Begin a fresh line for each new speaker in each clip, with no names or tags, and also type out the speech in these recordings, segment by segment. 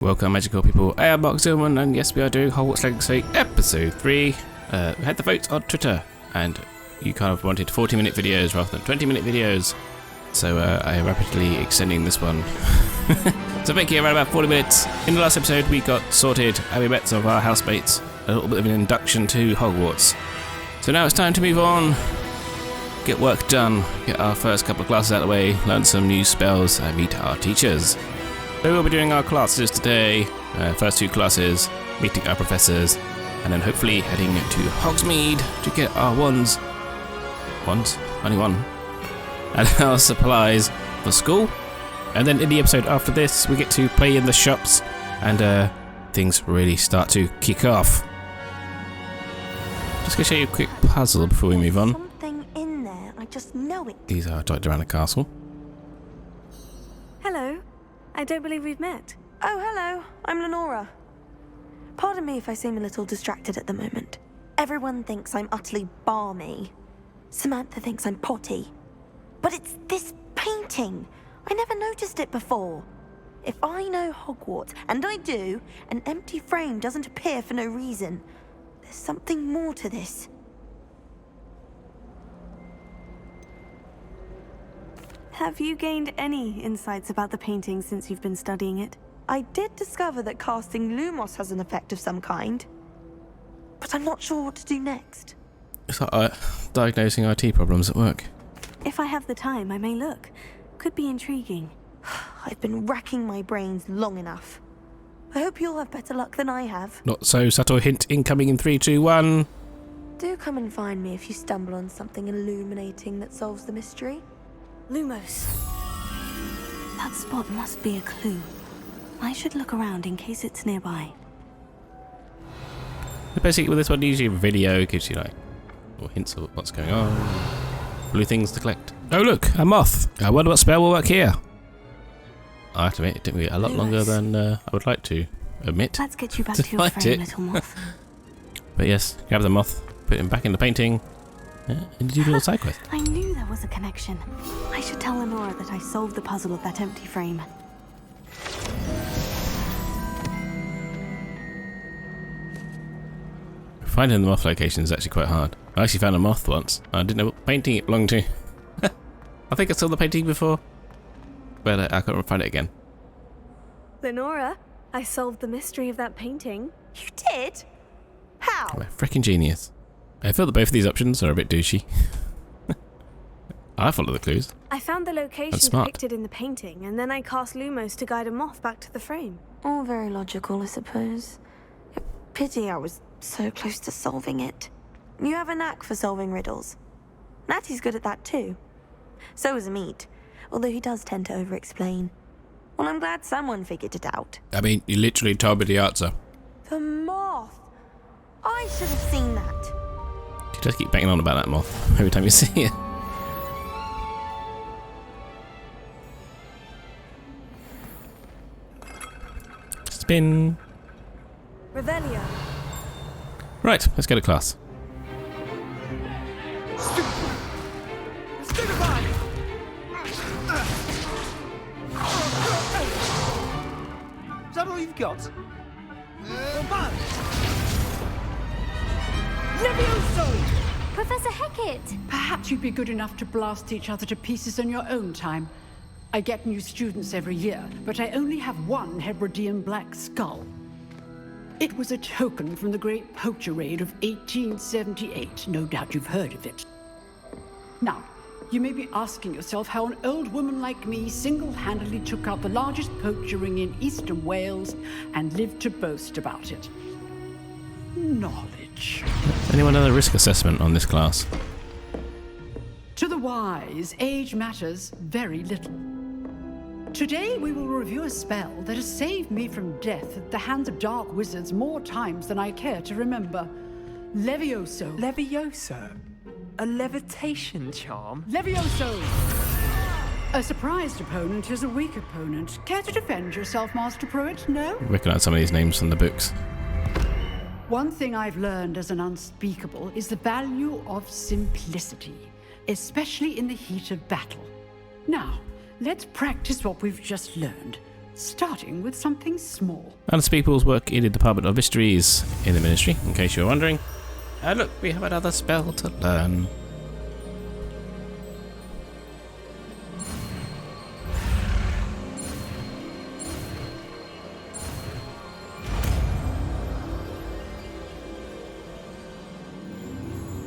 Welcome, magical people. I am Zealman, and yes, we are doing Hogwarts Legacy Episode 3. We had the votes on Twitter, and you kind of wanted 40-minute videos rather than 20-minute videos, so I am rapidly extending this one. So making it around about 40 minutes. In the last episode, we got sorted, and we met some of our housemates. A little bit of an induction to Hogwarts. So now it's time to move on, get work done, get our first couple of classes out of the way, learn some new spells, and meet our teachers. So we'll be doing our classes today, first two classes, meeting our professors, and then hopefully heading to Hogsmeade to get our wands, only one, and our supplies for school. And then in the episode after this, we get to play in the shops, and things really start to kick off. Just gonna show you a quick puzzle before we move on.
Something in there, I just know it.
These are dotted around the castle.
Hello. I don't believe we've met.
Oh, hello. I'm Lenora. Pardon me if I seem a little distracted at the moment. Everyone thinks I'm utterly balmy. Samantha thinks I'm potty. But it's this painting. I never noticed it before. If I know Hogwarts, and I do, an empty frame doesn't appear for no reason. There's something more to this.
Have you gained any insights about the painting since you've been studying it?
I did discover that casting Lumos has an effect of some kind. But I'm not sure what to do next.
It's like diagnosing IT problems at work.
If I have the time, I may look. Could be intriguing.
I've been racking my brains long enough. I hope you'll have better luck than I have.
Not so subtle hint incoming in 3, 2, 1.
Do come and find me if you stumble on something illuminating that solves the mystery.
Lumos. That spot must be a clue. I should look around in case it's nearby.
Basically, with this one, usually a video gives you like little hints of what's going on. Blue things to collect. Oh look, a moth. I wonder what spell will work here. I have to admit, it took me a lot longer than I would like to admit.
Let's get you back to your frame, little moth.
But yes, grab the moth, put him back in the painting, and do a little side quest.
I knew there was a connection. I should tell Lenora that I solved the puzzle of that empty frame.
Finding the moth location is actually quite hard. I actually found a moth once. I didn't know what painting it belonged to. I think I saw the painting before, but I couldn't find it again.
Lenora, I solved the mystery of that painting.
You did? How?
I'm a freaking genius. I feel that both of these options are a bit douchey. I follow the clues.
I found the location depicted in the painting, and then I cast Lumos to guide a moth back to the frame.
All very logical, I suppose. Pity I was so close to solving it. You have a knack for solving riddles. Natty's good at that too. So is Meat, although he does tend to over-explain. Well, I'm glad someone figured it out.
I mean, you literally told me the answer.
The moth! I should have seen that.
You just keep banging on about that moth every time you see it. Spin.
Revelio.
Right, let's go to class.
Is that all you've got?
Levioso! Professor Hecat!
Perhaps you'd be good enough to blast each other to pieces in your own time. I get new students every year, but I only have one Hebridean black skull. It was a token from the Great Poacher Raid of 1878. No doubt you've heard of it. Now, you may be asking yourself how an old woman like me single-handedly took out the largest poacher ring in eastern Wales and lived to boast about it. Knowledge.
Anyone done a risk assessment on this class?
To the wise, age matters very little. Today we will review a spell that has saved me from death at the hands of dark wizards more times than I care to remember. Levioso.
Levioso? A levitation charm?
Levioso! A surprised opponent is a weak opponent. Care to defend yourself, Master Pruitt? No?
Recognize some of these names from the books.
One thing I've learned as an unspeakable is the value of simplicity, especially in the heat of battle. Now, let's practice what we've just learned. starting with something small.
Honest peoples work in the Department of Mysteries in the Ministry, in case you're wondering. Look, we have another spell to learn.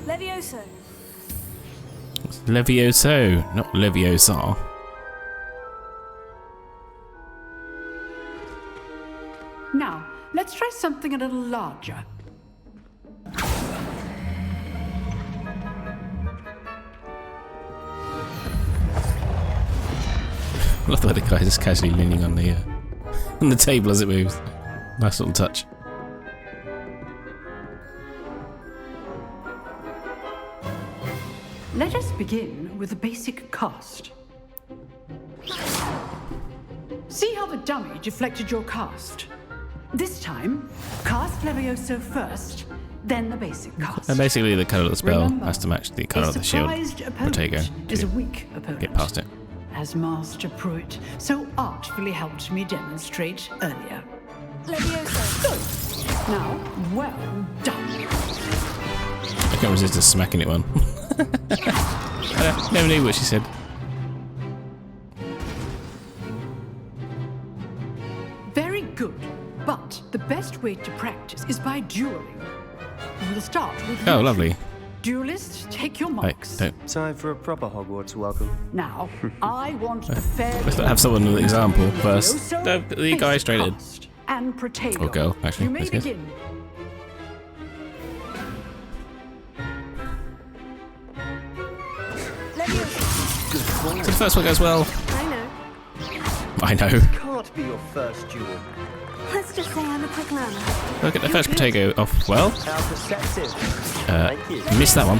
Levioso.
It's Levioso, not Leviosa.
Now, let's try something a little larger.
I love the way the guy's just casually leaning on the table as it moves. Nice little touch.
Let us begin with the basic cast. See how the dummy deflected your cast? This time, cast Levioso first, then the basic cast.
And basically the colour of the spell
Remember,
has to match the colour of the shield. Protego
is a
to
weak opponent.
get past it.
As Master Pruitt so artfully helped me demonstrate earlier.
Levioso.
Now, well done.
I can't resist just smacking it one. I never knew what she said.
Very good, but the best way to practice is by dueling. We'll start with
Oh,
you.
lovely.
Duelists, take your
Hey,
marks.
don't.
Time for a proper Hogwarts welcome.
Now, I want a fair...
Let's have someone with an example first.
Levioso,
No, the guy straight in.
cast, and Protego.
Or girl, actually,
You may
that's good.
begin.
Levioso.
So the first one goes well.
I know.
I know.
Can't be your first duel.
Let's just say I'm a quick learner.
Look at the first Protego off well.
How perceptive. Thank you.
Miss that one.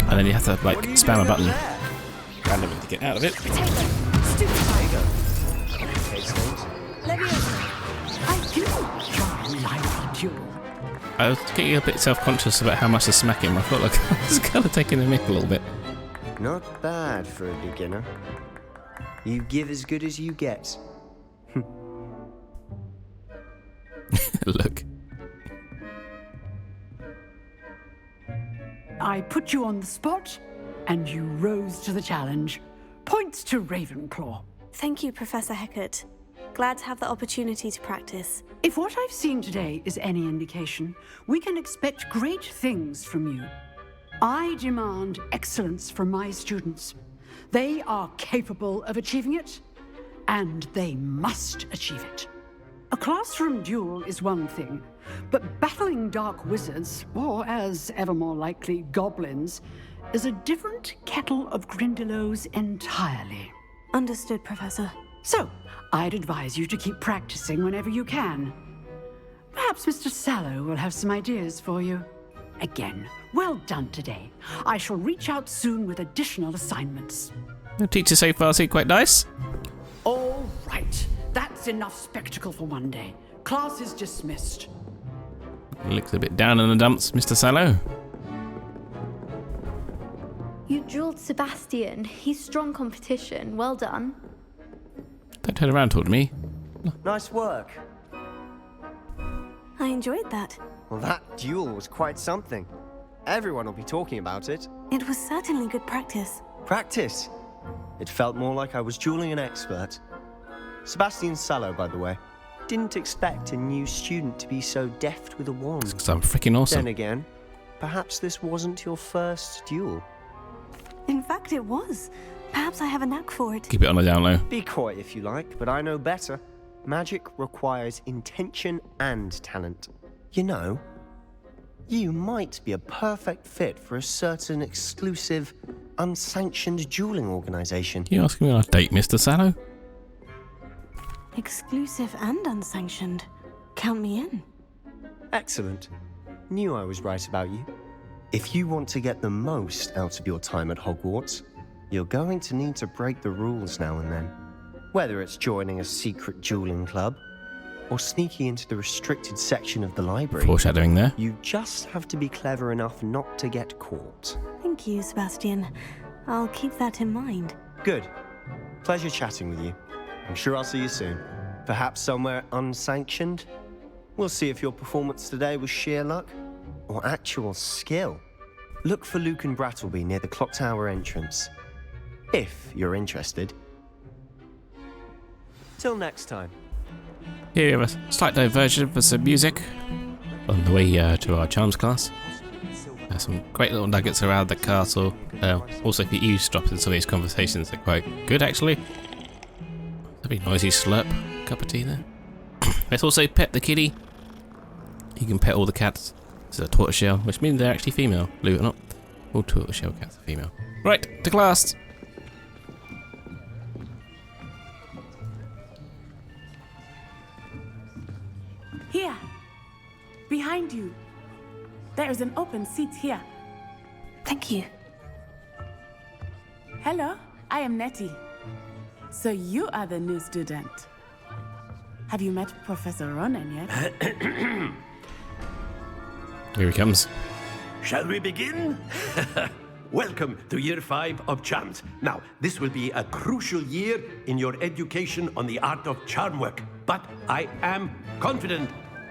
And then you have to like
What are you
spam a
doing
button
up there?
randomly to get out of it.
Stupid.
Okay, Snape.
Levioso.
I do enjoy lively duel.
I was getting a bit self-conscious about how much to smack him. I felt like I was kind of taking the mick a little bit.
Not bad for a beginner. You give as good as you get.
Look.
I put you on the spot, and you rose to the challenge. Points to Ravenclaw.
Thank you, Professor Hecat. Glad to have the opportunity to practice.
If what I've seen today is any indication, we can expect great things from you. I demand excellence from my students. They are capable of achieving it, and they must achieve it. A classroom duel is one thing, but battling dark wizards, or as ever more likely, goblins, is a different kettle of Grindylows entirely.
Understood, Professor.
So, I'd advise you to keep practicing whenever you can. Perhaps Mr. Sallow will have some ideas for you. Again, well done today. I shall reach out soon with additional assignments.
The teacher so far seemed quite nice.
All right, that's enough spectacle for one day. Class is dismissed.
Looks a bit down in the dumps, Mr. Sallow.
You dueled Sebastian. He's strong competition. Well done.
Don't turn around and talk to me.
Nice work.
I enjoyed that.
Well, that duel was quite something. Everyone will be talking about it.
It was certainly good practice.
Practice. It felt more like I was dueling an expert. Sebastian Sallow, by the way. Didn't expect a new student to be so deft with a wand.
Because I'm freaking awesome.
Then again, perhaps this wasn't your first duel.
In fact, it was. Perhaps I have a knack for it.
Keep it on the down low.
Be coy if you like, but I know better. Magic requires intention and talent. You know, you might be a perfect fit for a certain exclusive, unsanctioned dueling organization.
You asking me on a date, Mr. Sallow?
Exclusive and unsanctioned. Count me in.
Excellent. Knew I was right about you. If you want to get the most out of your time at Hogwarts, you're going to need to break the rules now and then. Whether it's joining a secret dueling club, or sneaking into the restricted section of the library.
Foreshadowing there.
You just have to be clever enough not to get caught.
Thank you, Sebastian. I'll keep that in mind.
Good. Pleasure chatting with you. I'm sure I'll see you soon. Perhaps somewhere unsanctioned? We'll see if your performance today was sheer luck or actual skill. Look for Luke and Brattleby near the clock tower entrance, if you're interested. Till next time.
Here we have a slight diversion for some music on the way to our charms class. Some great little nuggets around the castle. Also, if you eavesdrop in some of these conversations, they're quite good actually. Lovely noisy slurp. Cup of tea there. Let's also pet the kitty. You can pet all the cats. This is a tortoiseshell, which means they're actually female, believe it or not. All tortoiseshell cats are female. Right, to class.
Here, behind you. There is an open seat here.
Thank you.
Hello, I am Nettie. So you are the new student. Have you met Professor Ronen yet?
Here he comes.
Shall we begin? Welcome to Year 5 of Charms. Now, this will be a crucial year in your education on the art of charm work. But I am confident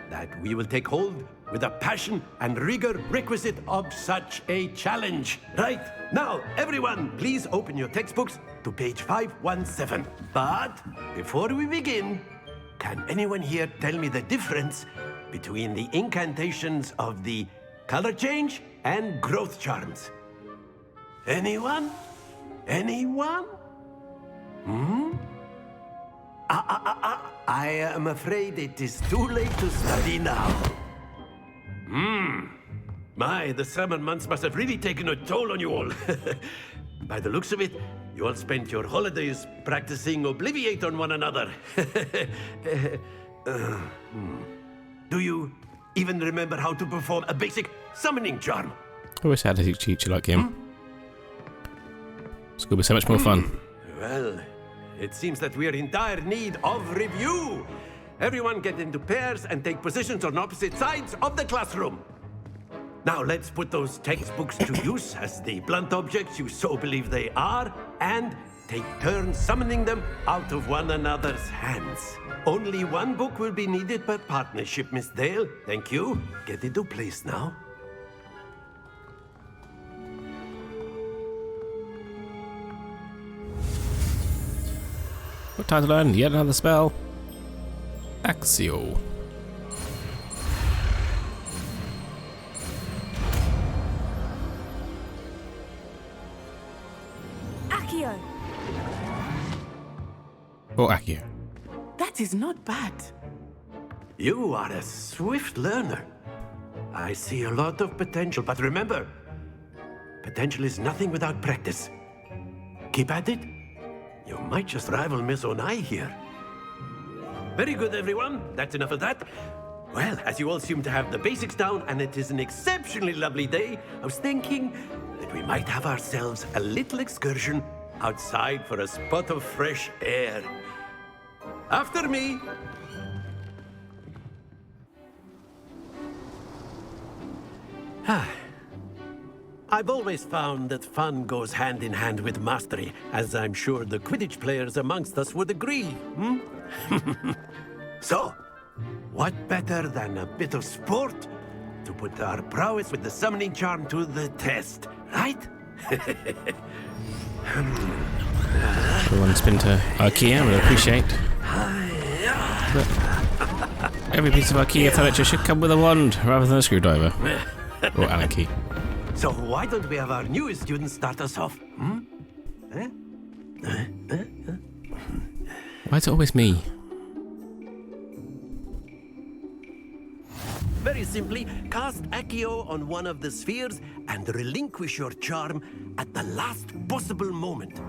that we will take hold with the passion and rigor requisite of such a challenge. Right, now, everyone, please open your textbooks to page 517. But before we begin, can anyone here tell me the difference between the incantations of the color change and growth charms? Anyone? Anyone? I am afraid it is too late to study now. My, the summer months must have really taken a toll on you all. By the looks of it, you all spent your holidays practicing Obliviate on one another. Do you even remember how to perform a basic summoning charm?
I wish I had a teacher like him. It's going to be so much more fun.
Well, it seems that we are in dire need of review. Everyone get into pairs and take positions on opposite sides of the classroom. Now let's put those textbooks to use as the blunt objects you so believe they are, and take turns summoning them out of one another's hands. Only one book will be needed per partnership, Miss Dale. Thank you. Get into place now.
What time to learn? Yet another spell. Axio.
Accio!
Or Accio.
That is not bad.
You are a swift learner. I see a lot of potential, but remember, potential is nothing without practice. Keep at it. You might just rival Miss Onai here. Very good, everyone. That's enough of that. Well, as you all seem to have the basics down, and it is an exceptionally lovely day, I was thinking that we might have ourselves a little excursion outside for a spot of fresh air. After me. I've always found that fun goes hand in hand with mastery, as I'm sure the Quidditch players amongst us would agree. So, what better than a bit of sport to put our prowess with the summoning charm to the test, right?
Everyone's been to IKEA, we appreciate. But every piece of IKEA furniture should come with a wand rather than a screwdriver. Or Allen key.
So why don't we have our newest student start us off?
Why is it always me?
Very simply, cast Accio on one of the spheres and relinquish your charm at the last possible moment.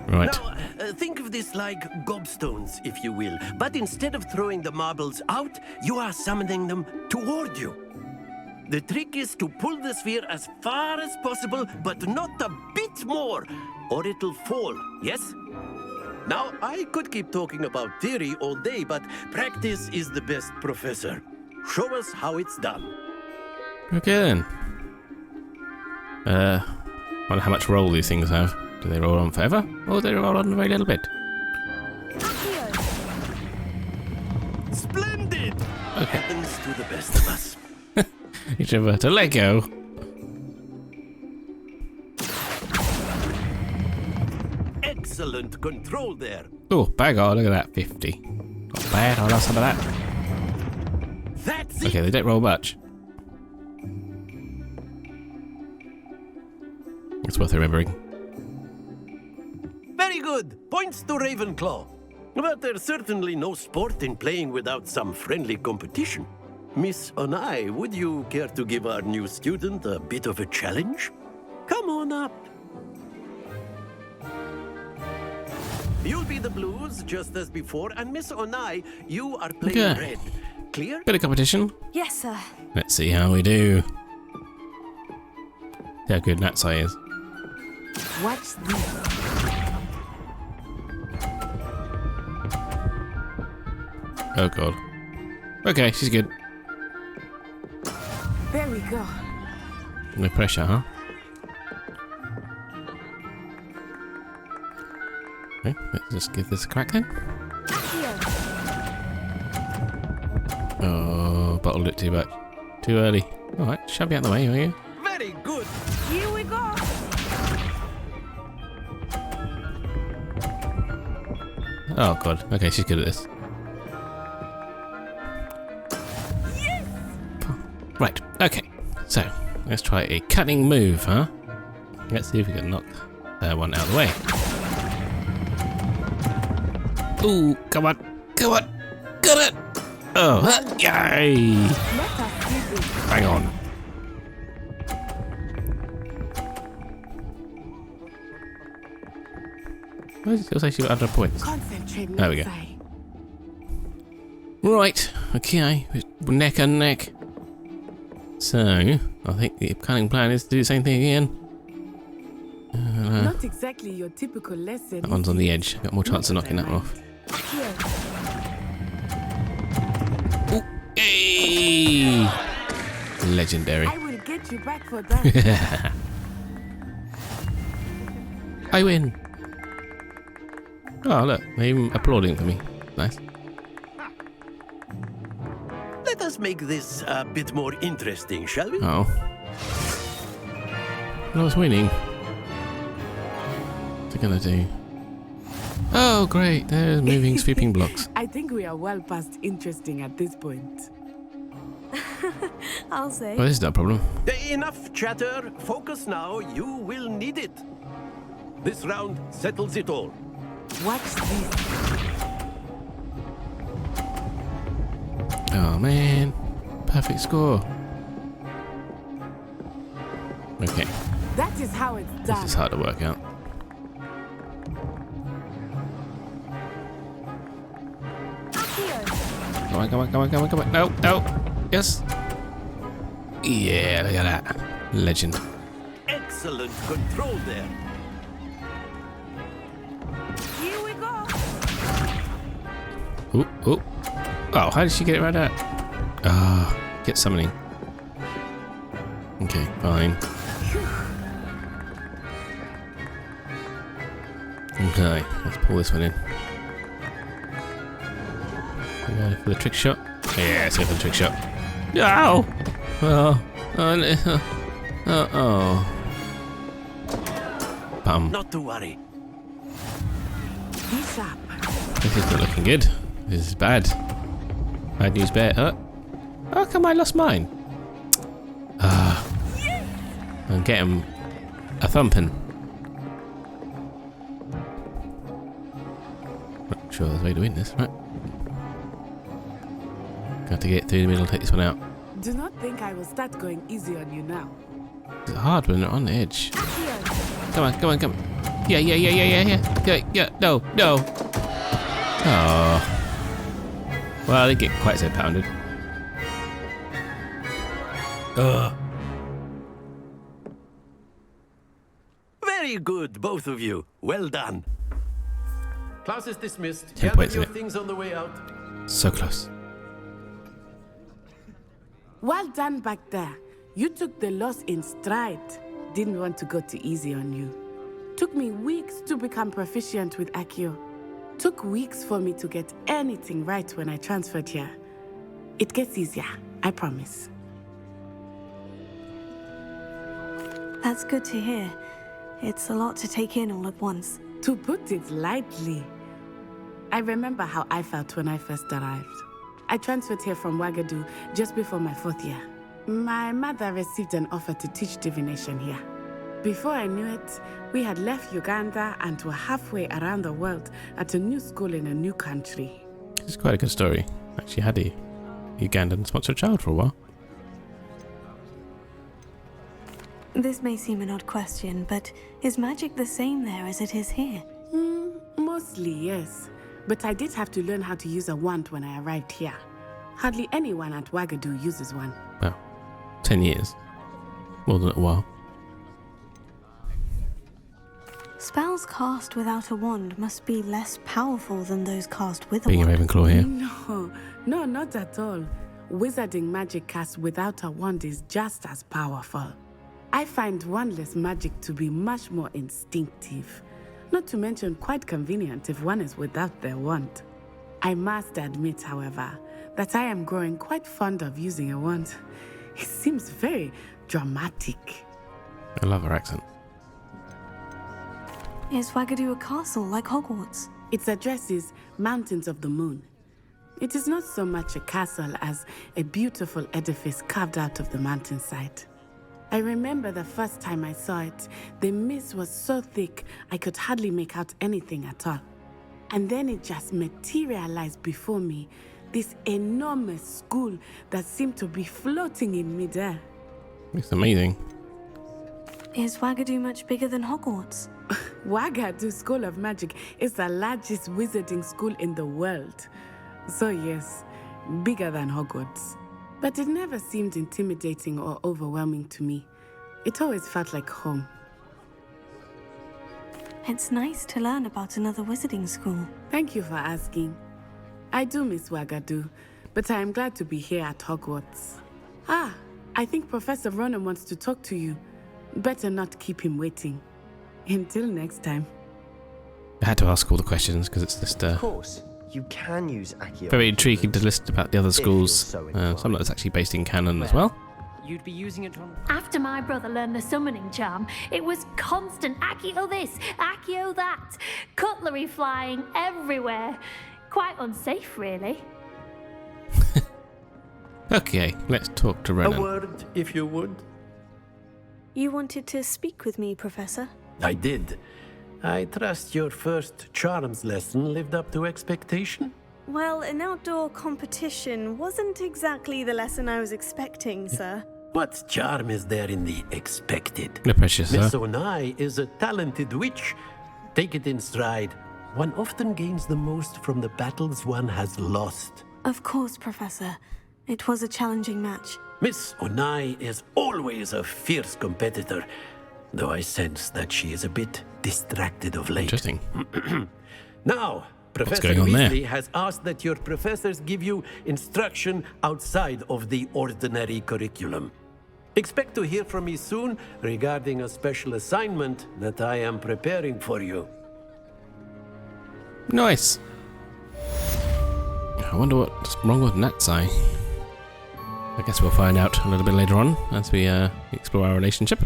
Right.
Now, think of this like gobstones, if you will. But instead of throwing the marbles out, you are summoning them toward you. The trick is to pull the sphere as far as possible, but not a bit more, or it'll fall, yes? Now, I could keep talking about theory all day, but practice is the best professor. Show us how it's done.
Okay then. Wonder how much roll these things have. Do they roll on forever, or do they roll on a very little bit?
happens to the best of us.
You should to let go.
Excellent control there.
Oh, bag on, look at that, 50. Not bad, I'll have some of that.
That's it.
Okay, they don't roll much. It's worth remembering.
Very good. Points to Ravenclaw. But there's certainly no sport in playing without some friendly competition. Miss Onai, would you care to give our new student a bit of a challenge? Come on up. You'll be the blues, just as before, and Miss Onai, you are playing
Okay.
red. Clear?
Bit of competition.
Yes, sir.
Let's see how we do. See how good Natsai is.
Watch this.
Oh god. Okay, she's good.
There we go.
No pressure, huh? Okay, let's just give this a crack then. Oh, bottled it too much. Too early. Alright, shove you out the way, will you?
Very good.
Here we go.
Oh god. Okay, she's good at this.
Yes!
Right, okay. So, let's try a cutting move, huh? Let's see if we can knock one out of the way. Ooh, come on. Come on. Got it! Oh, yay!
Let us do this.
Hang on. Why does it feel like she got 100 points?
Concentrate,
There we go.
Natsai.
Right, okay, neck and neck. So, I think the cunning plan is to do the same thing again.
Not exactly your typical lesson.
That one's on the edge. Got more chance of knocking that one off.
Here.
Ooh, hey! Legendary.
I will get you back for that.
I win. Oh, look, they're even applauding for me. Nice.
Let us make this a bit more interesting, shall we?
Oh. I was winning. What's it gonna do? Oh, great. There's moving, sweeping blocks.
I think we are well past interesting at this point.
I'll say.
Well, this is no problem.
Enough chatter. Focus now. You will need it. This round settles it all.
Watch this.
Oh, man. Perfect score. Okay,
That is how it's
this
done.
is hard to work out. Come on, come on, come on, come on, come on. No, no. Yes. Yeah, look at that. Legend.
Excellent control there.
Here we go.
Ooh, ooh. Oh, how did she get it right out? Ah, get summoning. Okay, fine. Okay, let's pull this one in. We go for the trick shot. Yeah, let's go for the trick shot. Ow! Oh, oh, no. Oh. Bum.
Not to worry.
Be sharp.
This is not looking good. This is bad. Bad news bear. How come I lost mine? Ah. I'll get him a thumping. Not sure there's a way to win this, right? Got to get through the middle, take this one out.
Do not think I will start going easy on you now.
It's hard when they're on the edge. Come on, come on, come on. Yeah, yeah, yeah, yeah, yeah, yeah. Yeah, yeah, no, no. Oh. Well, they get quite so pounded.
Very good, both of you. Well done. Class is dismissed.
10
Gather
points in
your
it.
things on the way out.
So close.
Well done back there. You took the loss in stride. Didn't want to go too easy on you. Took me weeks to become proficient with Accio. Took weeks for me to get anything right when I transferred here. It gets easier, I promise.
That's good to hear. It's a lot to take in all at once.
To put it lightly, I remember how I felt when I first arrived. I transferred here from Wagadu just before my 4th year. My mother received an offer to teach divination here. Before I knew it, we had left Uganda and were halfway around the world at a new school in a new country.
It's quite a good story. Actually had a Ugandan sponsored child for a while.
This may seem an odd question, but is magic the same there as it is here?
Mostly, yes. But I did have to learn how to use a wand when I arrived here. Hardly anyone at Wagadu uses one.
Well, 10 years. More than a while.
Spells cast without a wand must be less powerful than those cast with a
Being a
wand.
Ravenclaw here.
No, not at all. Wizarding magic cast without a wand is just as powerful. I find wandless magic to be much more instinctive. Not to mention quite convenient if one is without their wand. I must admit, however, that I am growing quite fond of using a wand. It seems very dramatic.
I love her accent.
Is Wagadu a castle like Hogwarts?
Its address is Mountains of the Moon. It is not so much a castle as a beautiful edifice carved out of the mountainside. I remember the first time I saw it, the mist was so thick I could hardly make out anything at all. And then it just materialized before me, this enormous school that seemed to be floating in midair.
It's amazing.
Is Wagadu much bigger than Hogwarts?
Wagadu School of Magic is the largest wizarding school in the world. So yes, bigger than Hogwarts. But it never seemed intimidating or overwhelming to me. It always felt like home.
It's nice to learn about another wizarding school.
Thank you for asking. I do miss Wagadu, but I am glad to be here at Hogwarts. I think Professor Ronen wants to talk to you. Better not keep him waiting. Until next time.
I had to ask all the questions because it's just
Of course, you can use Accio.
very intriguing to listen about the other schools. Some that's actually based in canon as well.
You'd be using it on...
After my brother learned the summoning charm, it was constant Accio this, Accio that, cutlery flying everywhere. Quite unsafe, really.
Okay, let's talk to Ronen.
A word, if you would.
You wanted to speak with me, Professor?
I did. I trust your first charms lesson lived up to expectation?
Well, an outdoor competition wasn't exactly the lesson I was expecting, sir.
What charm is there in the expected?
No pressure, sir.
Miss Onai is a talented witch. Take it in stride. One often gains the most from the battles one has lost.
Of course, Professor. It was a challenging match.
Miss Onai is always a fierce competitor, though I sense that she is a bit distracted of late.
Interesting.
Now, Professor
going on there?
Weasley has asked that your professors give you instruction outside of the ordinary curriculum. Expect to hear from me soon regarding a special assignment that I am preparing for you.
Nice. I wonder what's wrong with Natsai. I guess we'll find out a little bit later on as we explore our relationship.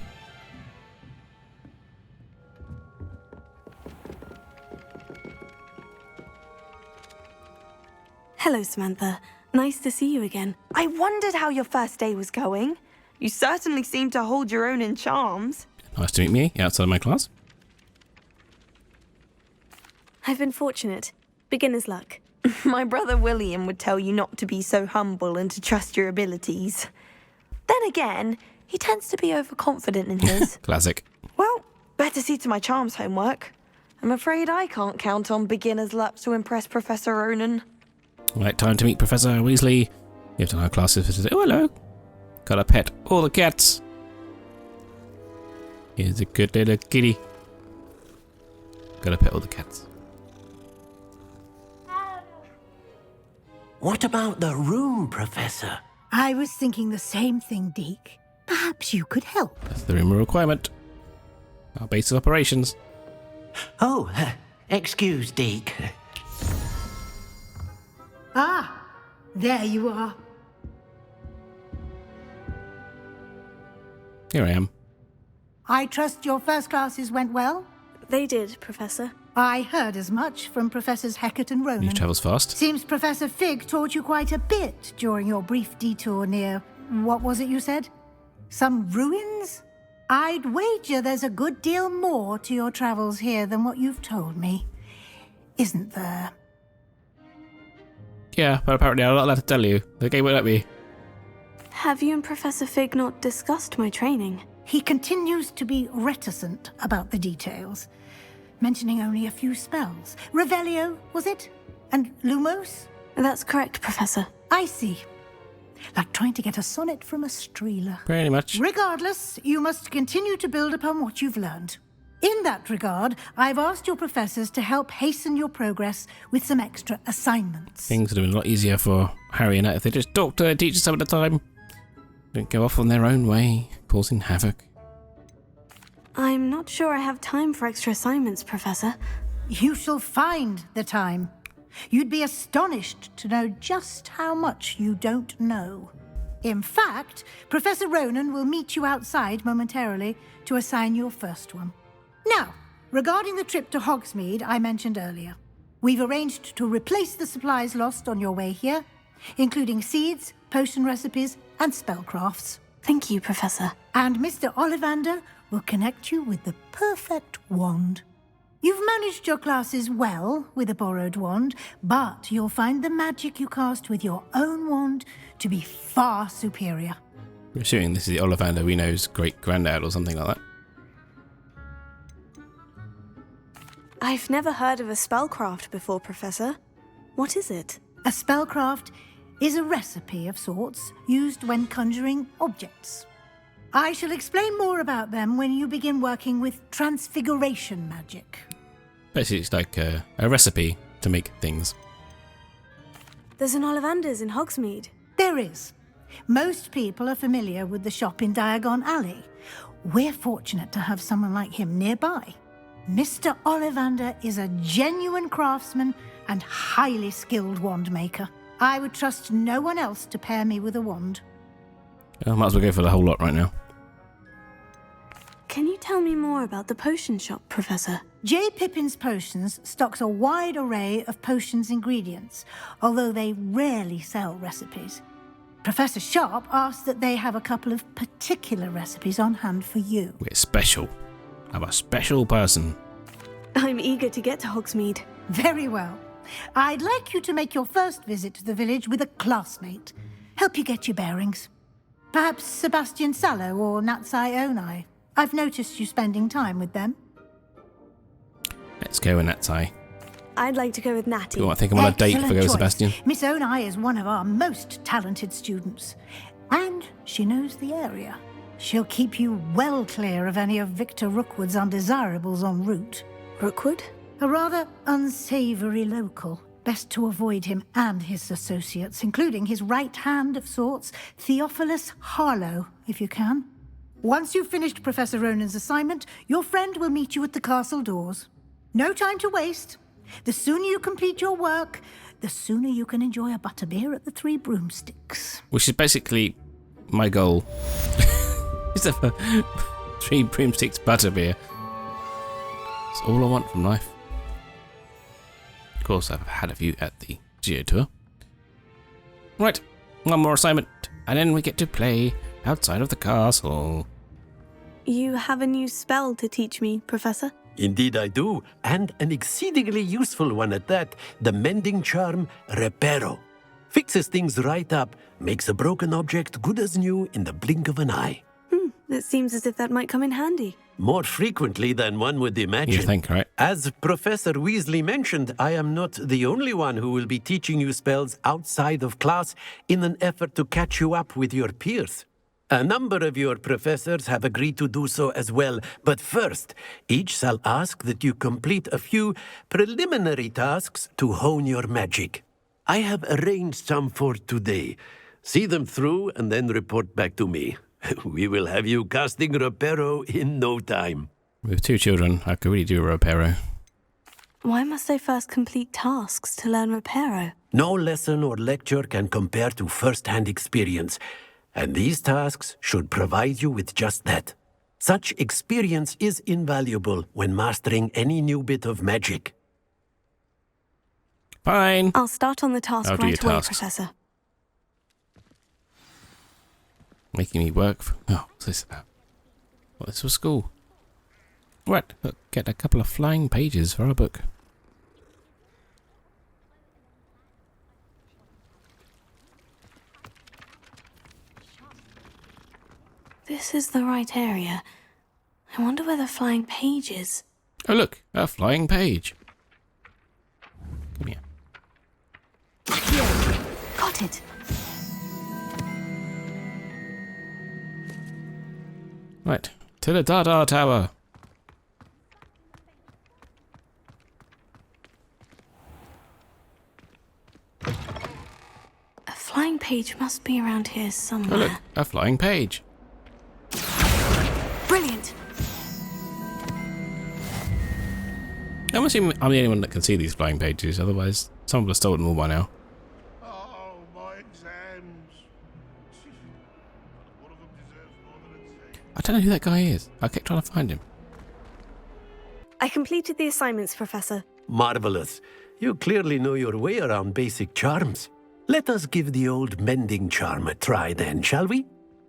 Hello, Samantha. Nice to see you again.
I wondered how your first day was going. You certainly seem to hold your own in charms.
Nice to meet me outside of my class.
I've been fortunate. Beginner's luck.
My brother William would tell you not to be so humble and to trust your abilities. Then again, he tends to be overconfident in his.
Classic.
Well, better see to my charms homework. I'm afraid I can't count on beginner's luck to impress Professor Ronen.
Right, time to meet Professor Weasley. You have done our classes for today. Oh, hello. Got to pet all the cats. Here's a good little kitty. Got to pet all the cats.
What about the room, Professor?
I was thinking the same thing, Deke. Perhaps you could help.
That's the room requirement. Our base of operations.
Oh, excuse, Deke.
Ah, there you are.
Here I am.
I trust your first classes went well?
They did, Professor.
I heard as much from Professors Hecat and Ronen.
He travels fast.
Seems Professor Fig taught you quite a bit during your brief detour near... what was it you said? Some ruins? I'd wager there's a good deal more to your travels here than what you've told me. Isn't there?
Yeah, but apparently I'm not allowed to tell you. The game won't let me.
Have you and Professor Fig not discussed my training?
He continues to be reticent about the details, mentioning only a few spells. Revelio, was it? And Lumos?
That's correct, Professor.
I see. Like trying to get a sonnet from a streeler.
Pretty much.
Regardless, you must continue to build upon what you've learned. In that regard, I've asked your professors to help hasten your progress with some extra assignments.
Things would have been a lot easier for Harry and Nat if they just talked to their teachers some at a time. Don't go off on their own way, causing havoc.
I'm not sure I have time for extra assignments, Professor.
You shall find the time. You'd be astonished to know just how much you don't know. In fact, Professor Ronen will meet you outside momentarily to assign your first one. Now, regarding the trip to Hogsmeade I mentioned earlier, we've arranged to replace the supplies lost on your way here, including seeds, potion recipes, and spellcrafts.
Thank you, Professor.
And Mr. Ollivander will connect you with the perfect wand. You've managed your classes well with a borrowed wand, but you'll find the magic you cast with your own wand to be far superior.
I'm assuming this is the Ollivander we know's great-granddad or something like that.
I've never heard of a spellcraft before, Professor. What is it?
A spellcraft is a recipe of sorts used when conjuring objects. I shall explain more about them when you begin working with transfiguration magic.
Basically, it's like a recipe to make things.
There's an Ollivander's in Hogsmeade.
There is. Most people are familiar with the shop in Diagon Alley. We're fortunate to have someone like him nearby. Mr. Ollivander is a genuine craftsman and highly skilled wand maker. I would trust no one else to pair me with a wand.
I might as well go for the whole lot right now.
Can you tell me more about the potion shop, Professor?
J. Pippin's Potions stocks a wide array of potions ingredients, although they rarely sell recipes. Professor Sharp asked that they have a couple of particular recipes on hand for you.
We're special. I'm a special person.
I'm eager to get to Hogsmeade.
Very well. I'd like you to make your first visit to the village with a classmate. Help you get your bearings. Perhaps Sebastian Sallow or Natsai Onai. I've noticed you spending time with them.
Let's go with Natsai.
I'd like to go with Natty.
You might think I'm on a date if I go with
choice.
Sebastian.
Miss Onai is one of our most talented students. And she knows the area. She'll keep you well clear of any of Victor Rookwood's undesirables en route.
Rookwood?
A rather unsavoury local. Best to avoid him and his associates, including his right hand of sorts, Theophilus Harlow, if you can. Once you've finished Professor Ronen's assignment, your friend will meet you at the castle doors. No time to waste. The sooner you complete your work, the sooner you can enjoy a butterbeer at the Three Broomsticks.
Which is basically my goal. Is that 3 broomsticks butterbeer? That's all I want from life. Of course, I've had a few at the Geo Tour. Right, one more assignment, and then we get to play outside of the castle.
You have a new spell to teach me, Professor?
Indeed I do, and an exceedingly useful one at that. The mending charm, Reparo. Fixes things right up, makes a broken object good as new in the blink of an eye.
It seems as if that might come in handy.
More frequently than one would imagine.
You think, right?
As Professor Weasley mentioned, I am not the only one who will be teaching you spells outside of class in an effort to catch you up with your peers. A number of your professors have agreed to do so as well, but first, each shall ask that you complete a few preliminary tasks to hone your magic. I have arranged some for today. See them through and then report back to me. We will have you casting Reparo in no time.
With 2 children, I could really do Reparo.
Why must I first complete tasks to learn Reparo?
No lesson or lecture can compare to first-hand experience. And these tasks should provide you with just that. Such experience is invaluable when mastering any new bit of magic.
Fine.
I'll start on the task
I'll do
right
your
away,
tasks.
Professor.
Making me work for... Oh, what's this about? Well, this was school. Right, look, get a couple of flying pages for our book.
This is the right area. I wonder where the flying page is.
Oh look, a flying page. Come here.
Got it.
Right, to the Dada Tower.
A flying page must be around here somewhere.
Oh look, a flying page.
Brilliant.
I'm assuming I'm the only one that can see these flying pages, otherwise someone would have stolen them all by now.
Oh, my exams. One of them deserves more than it's
I don't know who that guy is. I kept trying to find him.
I completed the assignments, Professor.
Marvelous. You clearly know your way around basic charms. Let us give the old mending charm a try then, shall we?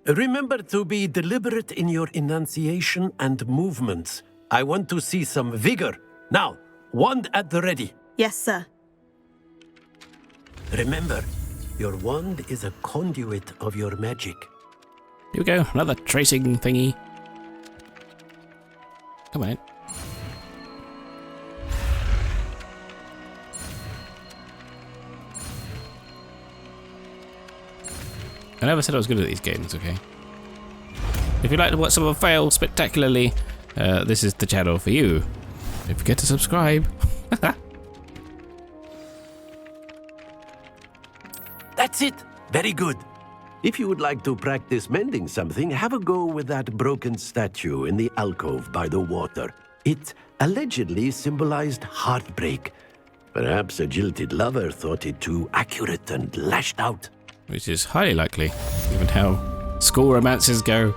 Remember to be deliberate in your enunciation and movements. I want to see some vigor. Now, wand at the ready.
Yes, sir.
Remember, your wand is a conduit of your magic.
Here we go, another tracing thingy. Come on in. I never said I was good at these games, okay? If you'd like to watch someone fail spectacularly, this is the channel for you. Don't forget to subscribe.
That's it. Very good. If you would like to practice mending something, have a go with that broken statue in the alcove by the water. It allegedly symbolized heartbreak. Perhaps a jilted lover thought it too accurate and lashed out.
Which is highly likely, given how school romances go.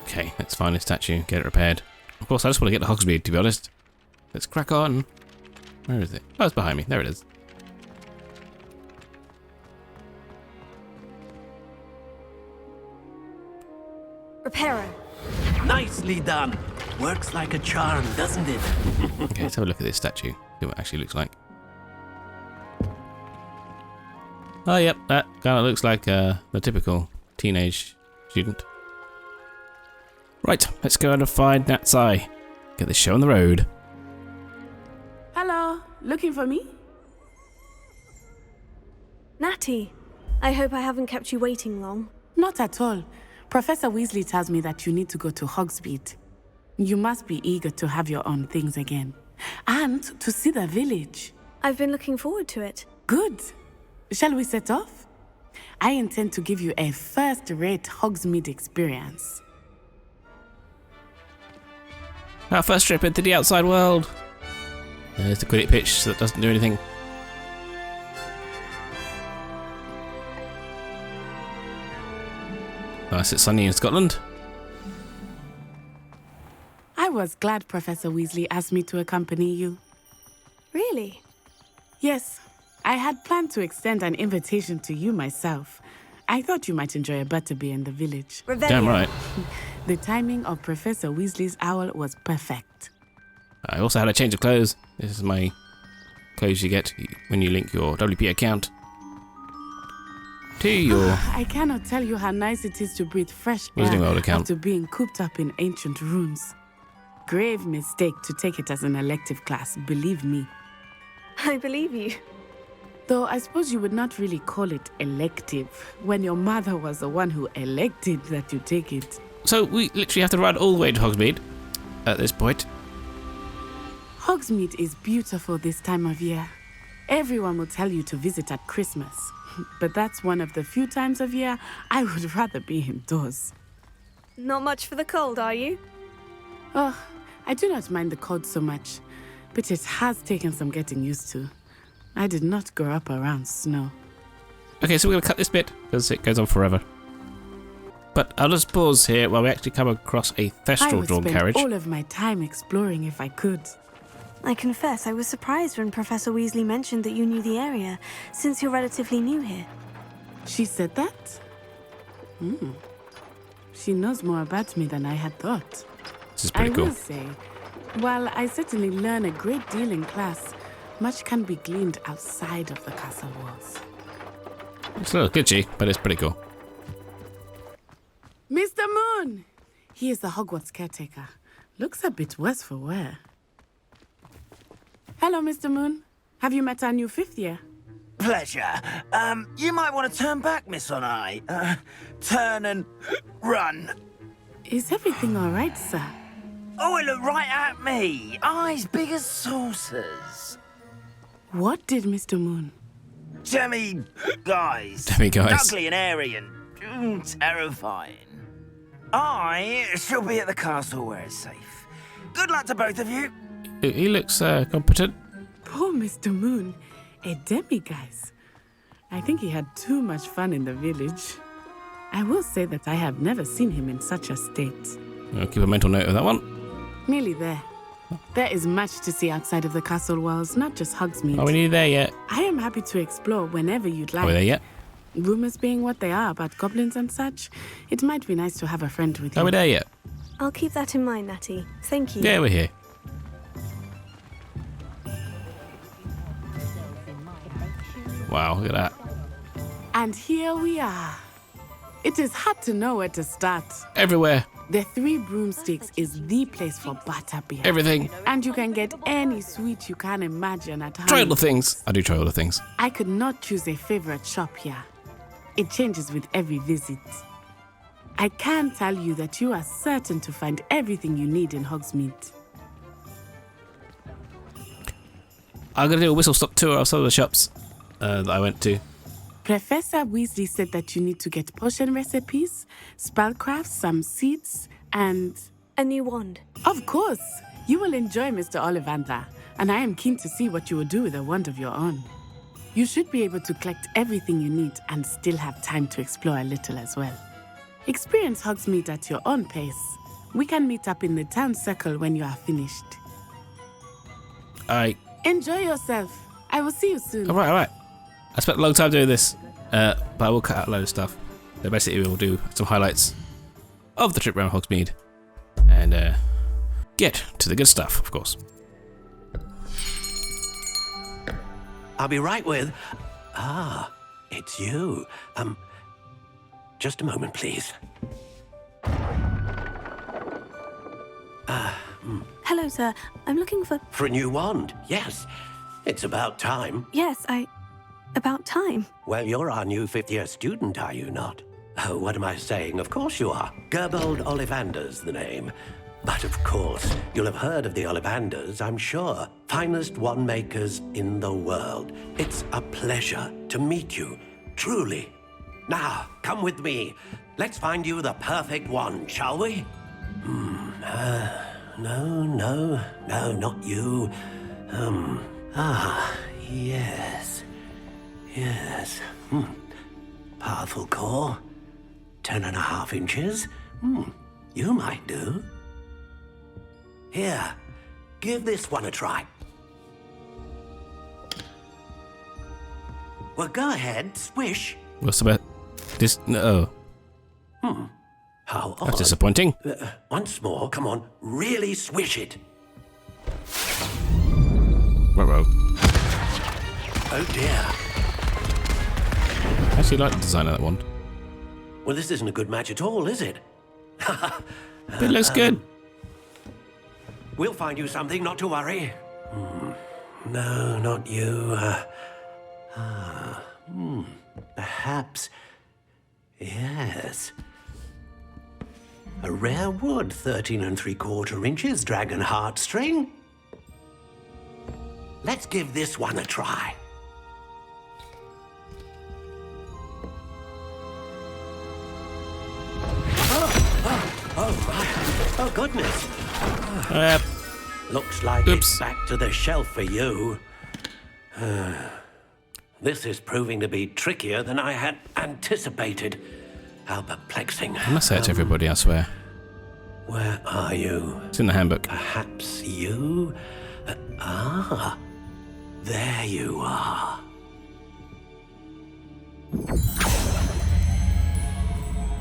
Okay, let's find this statue, get it repaired. Of course, I just want to get to Hogsmeade, to be honest. Let's crack on. Where is it? Oh, it's behind me. There it is.
Reparo.
Nicely done. Works like a charm, doesn't it?
Okay, let's have a look at this statue. See what it actually looks like. Oh, yep, that kind of looks like the typical teenage student. Right, let's go and find Natsai. Get this show on the road.
Hello, looking for me?
Natty, I hope I haven't kept you waiting long.
Not at all. Professor Weasley tells me that you need to go to Hogsmeade. You must be eager to have your own things again. And to see the village.
I've been looking forward to it.
Good. Shall we set off? I intend to give you a first-rate Hogsmeade experience.
Our first trip into the outside world. There's the Quidditch pitch that doesn't do anything. Nice, it's sunny in Scotland.
I was glad Professor Weasley asked me to accompany you.
Really?
Yes, I had planned to extend an invitation to you myself. I thought you might enjoy a butterbeer in the village.
Damn right.
The timing of Professor Weasley's owl was perfect.
I also had a change of clothes. This is my clothes you get when you link your WP account to your
I cannot tell you how nice it is to breathe fresh air
Wizarding World account.
after being cooped up in ancient rooms. Grave mistake to take it as an elective class, believe me.
I believe you.
Though I suppose you would not really call it elective when your mother was the one who elected that you take it.
So we literally have to run all the way to Hogsmeade at this point.
Hogsmeade is beautiful this time of year. Everyone will tell you to visit at Christmas. But that's one of the few times of year I would rather be indoors.
Not much for the cold, are you?
Oh, I do not mind the cold so much, but it has taken some getting used to. I did not grow up around snow.
Okay, so we're going to cut this bit because it goes on forever. But I'll just pause here while we actually come across a Thestral drawn carriage.
I would spend all of my time exploring if I could.
I confess I was surprised when Professor Weasley mentioned that you knew the area, since you're relatively new here.
She said that? She knows more about me than I had thought.
This is pretty
I
cool.
will say, while I certainly learn a great deal in class, much can be gleaned outside of the castle walls.
It's a little glitchy, but it's pretty cool.
Mr. Moon! He is the Hogwarts caretaker. Looks a bit worse for wear. Hello, Mr. Moon. Have you met our new 5th year?
Pleasure. You might want to turn back, Miss Onai. Turn and run.
Is everything all right, sir?
Oh, it looked right at me. Eyes big as saucers.
What did Mr. Moon?
Demi guys.
Demi guys.
Ugly and airy and terrifying. I shall be at the castle where it's safe. Good luck to both of you.
He looks competent.
Poor Mr. Moon. A demiguise. I think he had too much fun in the village. I will say that I have never seen him in such a state.
I'll keep a mental note of that one.
Nearly there. There is much to see outside of the castle walls, not just Hogsmeade.
Are we nearly there yet?
I am happy to explore whenever you'd like.
Are we there yet?
Rumors being what they are about goblins and such, it might be nice to have a friend with you.
Are we there yet?
I'll keep that in mind, Natty. Thank you.
Yeah, we're here. Wow, look at that.
And here we are. It is hard to know where to start.
Everywhere.
The 3 Broomsticks is the place for butterbeer.
Everything.
And you can get any sweet you can imagine at home.
Try all the things. I do try all the things.
I could not choose a favorite shop here. It changes with every visit. I can tell you that you are certain to find everything you need in Hogsmeade.
I'm going to do a whistle-stop tour of some of the shops that I went to.
Professor Weasley said that you need to get potion recipes, spellcrafts, some seeds, and...
a new wand.
Of course! You will enjoy Mr. Ollivander, and I am keen to see what you will do with a wand of your own. You should be able to collect everything you need and still have time to explore a little as well. Experience Hogsmeade at your own pace. We can meet up in the town circle when you are finished. Enjoy yourself. I will see you soon.
All right. I spent a long time doing this, but I will cut out a load of stuff. So basically we'll do some highlights of the trip around Hogsmeade and get to the good stuff, of course.
I'll be right with... Ah, it's you. Just a moment, please.
Hello, sir. I'm looking for...
For a new wand, yes. It's about time.
Yes, about time.
Well, you're our new 5th-year student, are you not? Oh, what am I saying? Of course you are. Gerbold Ollivander's the name. But of course, you'll have heard of the Ollivanders, I'm sure. Finest wand makers in the world. It's a pleasure to meet you, truly. Now, come with me. Let's find you the perfect wand, shall we? No, not you. Yes. Powerful core. 10.5 inches. You might do. Here, give this one a try. Well, go ahead, swish.
What's about this? No.
How odd.
That's disappointing.
Once more, come on, really swish it.
Ruh-roh.
Oh dear.
I actually like the design of that wand.
Well, this isn't a good match at all, is it?
But it looks good.
We'll find you something, not to worry. No, not you. Perhaps. Yes. A rare wood, 13 3/4 inches, dragon heartstring. Let's give this one a try. Oh, goodness. Looks like it's back to the shelf for you. This is proving to be trickier than I had anticipated. How perplexing.
I must search everybody, I swear.
Where are you?
It's in the handbook.
Perhaps you? There you are.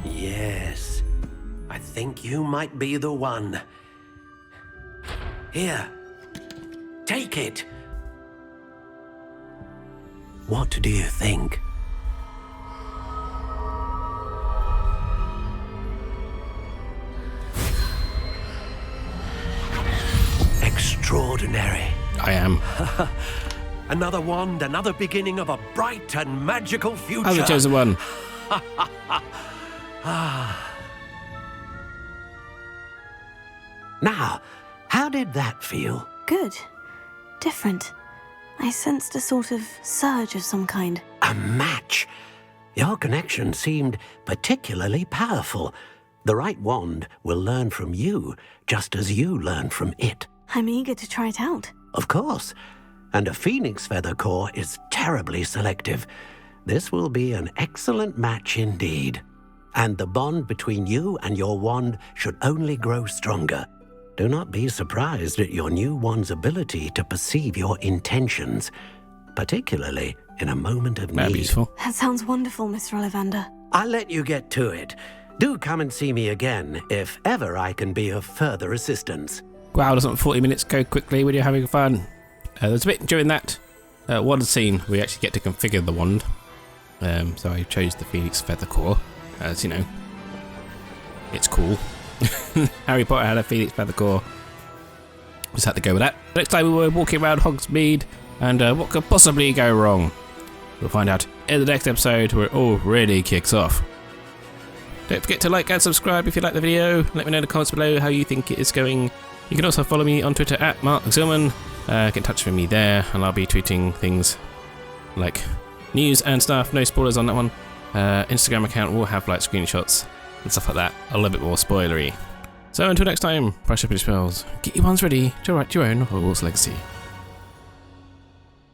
Yes, I think you might be the one. Here, take it. What do you think? Extraordinary.
I am.
Another wand, another beginning of a bright and magical future.
I'm the chosen one.
Now, how did that feel?
Good. Different. I sensed a sort of surge of some kind.
A match. Your connection seemed particularly powerful. The right wand will learn from you, just as you learn from it.
I'm eager to try it out.
Of course. And a phoenix feather core is terribly selective. This will be an excellent match indeed. And the bond between you and your wand should only grow stronger. Do not be surprised at your new wand's ability to perceive your intentions, particularly in a moment of need.
Beautiful.
That sounds wonderful, Mr. Ollivander.
I'll let you get to it. Do come and see me again if ever I can be of further assistance.
Wow, doesn't 40 minutes go quickly when you're having fun? There's a bit during that wand scene we actually get to configure the wand. So I chose the Phoenix Feather Core, as you know. It's cool. Harry Potter had a Phoenix Feather Core. Just had to go with that. Next time we were walking around Hogsmeade, and what could possibly go wrong? We'll find out in the next episode where it all really kicks off. Don't forget to like and subscribe if you like the video. Let me know in the comments below how you think it is going. You can also follow me on Twitter at Mark Zealman. Get in touch with me there, and I'll be tweeting things like news and stuff. No spoilers on that one. Instagram account will have like screenshots and stuff like that. A little bit more spoilery. So until next time, brush up your spells, get your ones ready to write your own Hogwarts legacy.